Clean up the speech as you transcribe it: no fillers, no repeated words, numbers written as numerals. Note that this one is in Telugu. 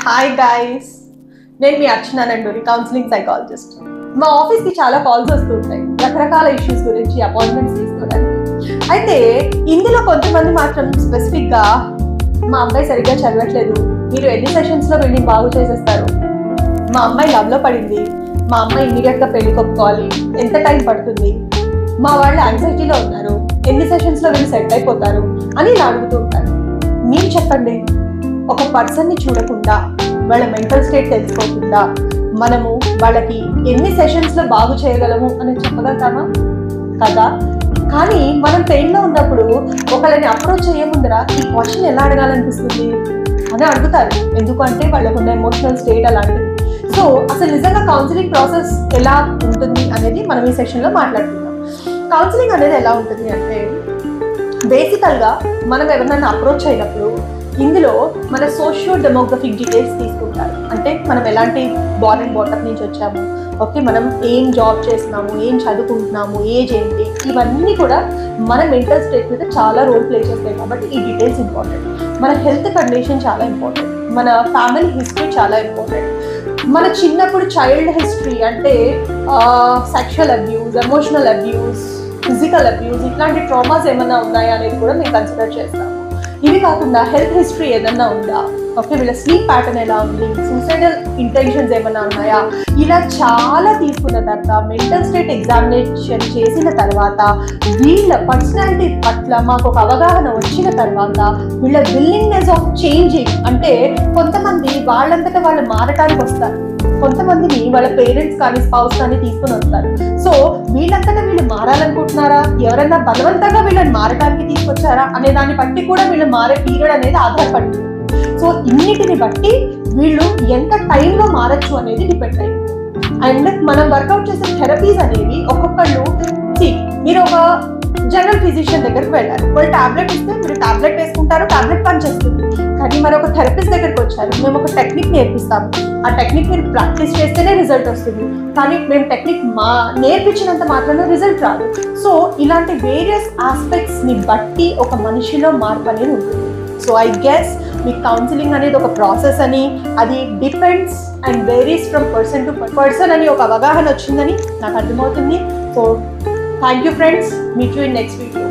హాయ్ గైస్, నేను మీ అర్చన నండూరి, కౌన్సిలింగ్ సైకాలజిస్ట్. మా ఆఫీస్కి చాలా కాల్స్ వస్తూ ఉంటాయి రకరకాల ఇష్యూస్ గురించి, అపాయింట్మెంట్స్ తీసుకోవడానికి. అయితే ఇందులో కొంతమంది మాత్రం స్పెసిఫిక్గా మా అబ్బాయి సరిగ్గా చదవట్లేదు, మీరు ఎన్ని సెషన్స్లో వెళ్ళి బాగు చేసేస్తారు, మా అమ్మాయి లవ్లో పడింది, మా అమ్మాయి ఇమీడియట్గా పెళ్లి కొప్పుకోవాలి, ఎంత టైం పడుతుంది, మా వాళ్ళు యాంగ్జైటీలో ఉన్నారు, ఎన్ని సెషన్స్లో వీళ్ళు సెట్ అయిపోతారు అని ఇలా అడుగుతూ ఉంటారు. మీరు చెప్పండి, ఒక పర్సన్ని చూడకుండా, వాళ్ళ మెంటల్ స్టేట్ తెలుసుకోకుండా మనము వాళ్ళకి ఎన్ని సెషన్స్లో బాగు చేయగలము అని చెప్పగలుగుతామా? కదా. కానీ మనం పెయిన్లో ఉన్నప్పుడు ఒకళ్ళని అప్రోచ్ చేయముందర ఈ క్వశ్చన్ ఎలా అడగాలనిపిస్తుంది అని అడుగుతారు. ఎందుకంటే వాళ్ళకున్న ఎమోషనల్ స్టేట్ అలాంటిది. సో అసలు నిజంగా కౌన్సిలింగ్ ప్రాసెస్ ఎలా ఉంటుంది అనేది మనం ఈ సెషన్లో మాట్లాడుకుందాం. కౌన్సిలింగ్ అనేది ఎలా ఉంటుంది అంటే, బేసికల్గా మనం ఎవరినైనా అప్రోచ్ అయినప్పుడు ఇందులో మన సోషియో డెమోగ్రఫిక్ డీటెయిల్స్ తీసుకుంటారు. అంటే మనం ఎలాంటి బార్న్ అండ్ బాటప్ నుంచి వచ్చాము, ఓకే, మనం ఏం జాబ్ చేస్తున్నాము, ఏం చదువుకుంటున్నాము, ఏజ్ ఏంటి, ఇవన్నీ కూడా మన మెంటల్ స్టేట్ మీద చాలా రోల్ ప్లే చేస్తాయి. కాబట్టి ఈ డీటెయిల్స్ ఇంపార్టెంట్. మన హెల్త్ కండిషన్ చాలా ఇంపార్టెంట్, మన ఫ్యామిలీ హిస్టరీ చాలా ఇంపార్టెంట్, మన చిన్నప్పుడు చైల్డ్ హిస్టరీ అంటే sexual abuse, emotional abuse, physical abuse, ఇట్లాంటి ట్రామాస్ ఏమైనా ఉన్నాయా అనేది కూడా మేము కన్సిడర్ చేస్తాము. ఇవి కాకుండా హెల్త్ హిస్టరీ ఏదన్నా ఉందా, ఓకే, వీళ్ళ స్లీప్ ప్యాటర్న్ ఎలా ఉంది, సూసైడల్ ఇంటెన్షన్స్ ఏమైనా ఉన్నాయా, ఇలా చాలా తీసుకున్న తర్వాత మెంటల్ స్టేట్ ఎగ్జామినేషన్ చేసిన తర్వాత వీళ్ళ పర్సనాలిటీ పట్ల మాకు ఒక అవగాహన వచ్చిన తర్వాత వీళ్ళ విల్లింగ్నెస్ ఆఫ్ చేంజింగ్, అంటే కొంతమంది వాళ్ళంతటా వాళ్ళు మారటానికి వస్తారు, కొంతమందిని వాళ్ళ పేరెంట్స్ కానీ స్పౌస్ కానీ తీసుకుని వస్తారు. సో వీళ్ళంతటా వీళ్ళు మారాలనుకుంటున్నారా, ఎవరైనా బలవంతంగా వీళ్ళని మారడానికి తీసుకొచ్చారా అనే దాన్ని బట్టి కూడా వీళ్ళు మారే పీరియడ్ అనేది ఆధారపడుతుంది. సో ఇన్నిటిని బట్టి వీళ్ళు ఎంత టైంలో మారచ్చు అనేది డిపెండ్ అయ్యింది. అండ్ మనం వర్కౌట్ చేసే థెరపీస్ అనేవి ఒక్కొక్కళ్ళు, మీరు ఒక జనరల్ ఫిజిషియన్ దగ్గరికి వెళ్ళారు, వాళ్ళు టాబ్లెట్ ఇస్తే మీరు టాబ్లెట్ వేసుకుంటారు, టాబ్లెట్ పనిచేస్తుంది. కానీ మరి ఒక థెరపిస్ట్ దగ్గరికి వచ్చారు, మేము ఒక టెక్నిక్ నేర్పిస్తాము, ఆ టెక్నిక్ మీరు ప్రాక్టీస్ చేస్తేనే రిజల్ట్ వస్తుంది, కానీ మేము టెక్నిక్ నేర్పించినంత మాత్రమే రిజల్ట్ రాదు. సో ఇలాంటి వేరియస్ ఆస్పెక్ట్స్ని బట్టి ఒక మనిషిలో మార్పు అనేది ఉంటుంది. సో ఐ గెస్ మీకు కౌన్సిలింగ్ అనేది ఒక ప్రాసెస్ అని, అది depends and varies from person to person అని ఒక అవగాహన వచ్చిందని నాకు అర్థమవుతుంది. So thank you friends, meet you in next video.